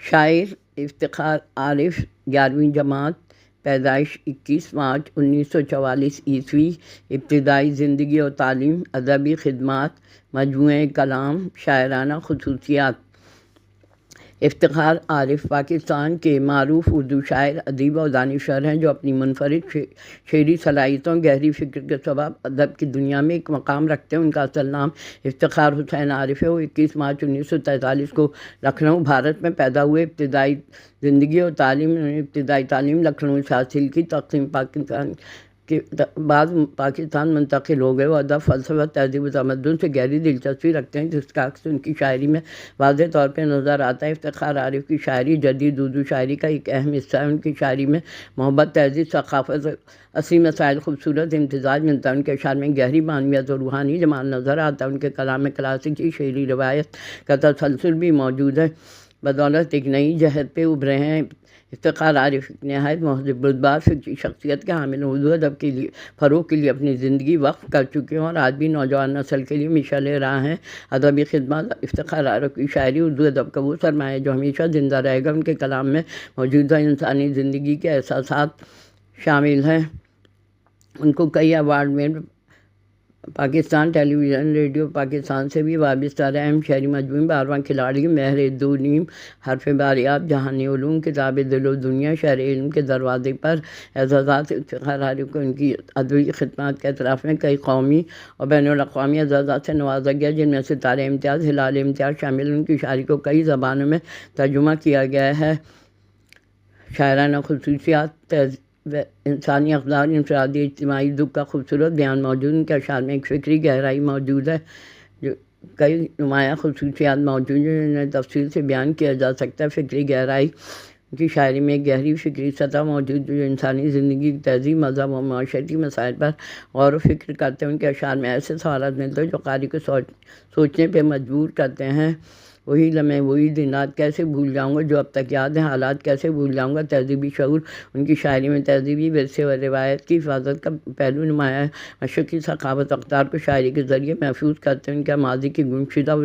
شاعر افتخار عارف، 11ویں جماعت، پیدائش 21 مارچ 1944 ابتدائی زندگی و تعلیم، ادبی خدمات، مجموعہ کلام، شاعرانہ خصوصیات۔ افتخار عارف پاکستان کے معروف اردو شاعر، ادیب اور دانشور ہیں جو اپنی منفرد شعری صلاحیتوں، گہری فکر کے سبب ادب کی دنیا میں ایک مقام رکھتے ہیں۔ ان کا اصل نام افتخار حسین عارف ہے۔ وہ 21 مارچ 1943 کو لکھنؤ، بھارت میں پیدا ہوئے۔ ابتدائی زندگی اور ابتدائی تعلیم لکھنؤ سے حاصل کی۔ تقسیم پاکستان کے بعد پاکستان منتقل ہو گئے۔ وہ ادب، فلسفہ، تہذیب و تمدن سے گہری دلچسپی رکھتے ہیں، جس کا عکس ان کی شاعری میں واضح طور پہ نظر آتا ہے۔ افتخار عارف کی شاعری جدید اردو شاعری کا ایک اہم حصہ ہے۔ ان کی شاعری میں محبت، تہذیب، ثقافت، اصلی مسائل، خوبصورت امتزاج ملتا ہے۔ ان کے اشعار میں گہری معنویت اور روحانی جمال نظر آتا ہے۔ ان کے کلام میں کلاسیکی شعری روایت کا تسلسل بھی موجود ہے۔ بدولت ایک نئی جہت پہ ابھرے ہیں۔ افتخار عارف ایک نہایت مہذب بردبار فکری شخصیت کے حامل ہیں۔ اردو ادب کے لیے فروغ کے لیے اپنی زندگی وقف کر چکے ہیں اور آج بھی نوجوان نسل کے لیے مشعل راہ ہیں۔ ادبی خدمات۔ افتخار عارف کی شاعری اردو ادب کا وہ سرمایہ ہے جو ہمیشہ زندہ رہے گا۔ ان کے کلام میں موجودہ انسانی زندگی کے احساسات شامل ہیں۔ ان کو کئی ایوارڈ میں پاکستان ٹیلی ویژن، ریڈیو پاکستان سے بھی وابستہ رہے۔ اہم شعری مجموعے 12واں کھلاڑی، مہر دو نیم، حرف باریاب، جہانی علوم، کتاب دل و دنیا، شہر علم کے دروازے پر، اعزازات۔ افتخار عارف کو ان کی ادبی خدمات کے اطراف میں کئی قومی اور بین الاقوامی اعزازات سے نوازا گیا، جن میں ستارہ امتیاز، ہلال امتیاز شامل ہیں۔ ان کی شاعری کو کئی زبانوں میں ترجمہ کیا گیا ہے۔ شاعرانہ خصوصیات، انسانی اقدار، انفرادی اجتماعی دکھ کا خوبصورت بیان موجود۔ ان کے اشعار میں ایک فکری گہرائی موجود ہے، جو کئی نمایاں خصوصیات موجود ہیں جنہیں تفصیل سے بیان کیا جا سکتا ہے۔ فکری گہرائی، ان کی شاعری میں ایک گہری فکری سطح موجود ہے جو انسانی زندگی، تہذیب، مذہب اور معاشرتی مسائل پر غور و فکر کرتے ہیں۔ ان کے اشعار میں ایسے سوالات ملتے ہیں جو قاری کو سوچنے پہ مجبور کرتے ہیں۔ وہی لمحے، وہی دن رات کیسے بھول جاؤں گا جو اب تک یاد ہیں، حالات کیسے بھول جاؤں گا، تہذیبی شعور۔ ان کی شاعری میں تہذیبی ورثے اور روایت کی حفاظت کا پہلو نمایاں ہے۔ مشرقی ثقافت اقدار کو شاعری کے ذریعے محفوظ کرتے ہیں۔ ان کے ماضی کی گمشدہ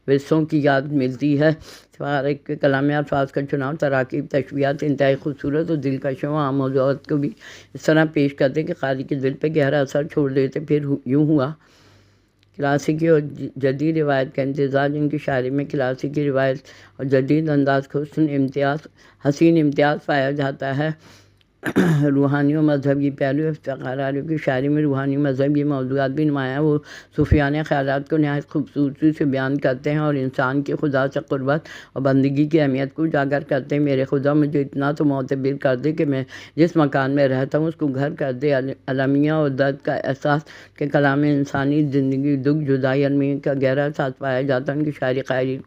ورثوں کی یاد ملتی ہے۔ عارف کے کلام میں الفاظ کا چناؤ، تراکیب، تشبیہات انتہائی خوبصورت اور دلکش ہیں۔ وہ عام موضوعات کو بھی اس طرح پیش کرتے کہ قاری کے دل پہ گہرا اثر چھوڑ دیتے۔ پھر یوں ہوا۔ کلاسیکی اور جدید روایت کا امتزاج۔ ان کی شاعری میں کلاسیکی روایت اور جدید انداز کا حسین امتیاز پایا جاتا ہے۔ روحانی و مذہبی پہلو۔ افتخار عارف کی شاعری میں روحانی مذہبی موضوعات بھی نمایاں۔ وہ صوفیانہ خیالات کو نہایت خوبصورتی سے بیان کرتے ہیں اور انسان کی خدا سے قربت اور بندگی کی اہمیت کو اجاگر کرتے ہیں۔ میرے خدا مجھے اتنا تو معتبر کر دے کہ میں جس مکان میں رہتا ہوں اس کو گھر کر دے۔ المیہ اور درد کا احساس کے کلام میں انسانی زندگی، دکھ، جدائی، المیہ کا گہرا احساس پایا جاتا ہے۔ ان کی شاعری قاری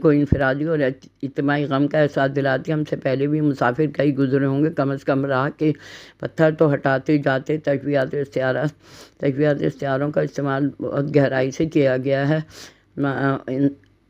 کو انفرادی اور اجتماعی غم کا احساس دلاتی ہے۔ ہم سے پہلے بھی مسافر کئی گزرے ہوں گے، کم از کم راہ کے پتھر تو ہٹاتے جاتے۔ تشبیہات استعاروں کا استعمال بہت گہرائی سے کیا گیا ہے۔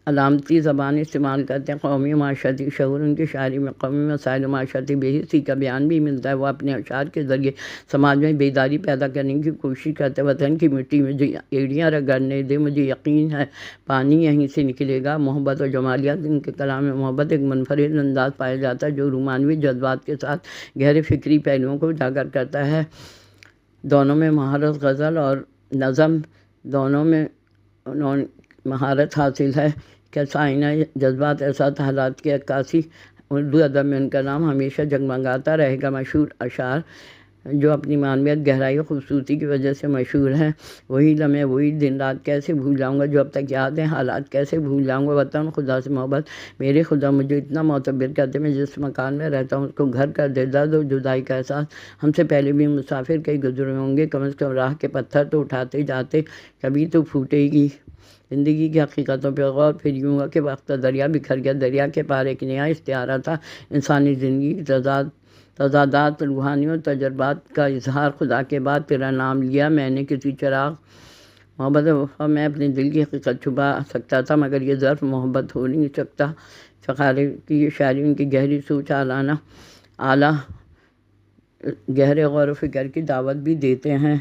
علامتی زبان استعمال کرتے ہیں۔ قومی و معاشرتی شعور۔ ان کی شاعری میں قومی مسائل و معاشرتی بے حسی کا بیان بھی ملتا ہے۔ وہ اپنے اشعار کے ذریعے سماج میں بیداری پیدا کرنے کی کوشش کرتے ہیں۔ وطن کی مٹی میں جو ایڑیاں رگڑنے دے، مجھے یقین ہے پانی یہیں سے نکلے گا۔ محبت اور جمالیات۔ ان کے کلام میں محبت ایک منفرد انداز پایا جاتا ہے جو رومانوی جذبات کے ساتھ گہرے فکری پہلوؤں کو اجاگر کرتا ہے۔ دونوں میں مہارت، غزل اور نظم دونوں میں مہارت حاصل ہے کہ سائنہ جذبات، احساسات، حالات کی عکاسی۔ اردو ادب میں ان کا نام ہمیشہ جگمگاتا رہے گا۔ مشہور اشعار جو اپنی معنویت، گہرائی اور خوبصورتی کی وجہ سے مشہور ہیں۔ وہی لمحے، وہی دن رات کیسے بھول جاؤں گا جو اب تک یاد ہیں، حالات کیسے بھول جاؤں گا، وطن، خدا سے محبت، میرے خدا مجھے اتنا معتبر کر دے، میں جس مکان میں رہتا ہوں اس کو گھر کر دے۔ درد اور جدائی کا احساس۔ ہم سے پہلے بھی مسافر کئی گزرے ہوں گے، کم از کم راہ کے پتھر تو اٹھاتے جاتے، کبھی تو پھوٹے گی۔ زندگی کی حقیقتوں پہ غور۔ پھر یوں ہوا کہ وقت کا دریا بکھر گیا۔ دریا کے پار ایک نیا استعارہ تھا، انسانی زندگی کی تضادات، روحانیوں، تجربات کا اظہار۔ خدا کے بعد تیرا نام لیا میں نے کسی چراغ۔ محبت و وفا میں اپنے دل کی حقیقت چھپا سکتا تھا مگر یہ ظرف محبت ہو نہیں سکتا۔ افتخار کی یہ شاعری ان کی گہری سوچ، اعلیٰ گہرے غور و فکر کی دعوت بھی دیتے ہیں۔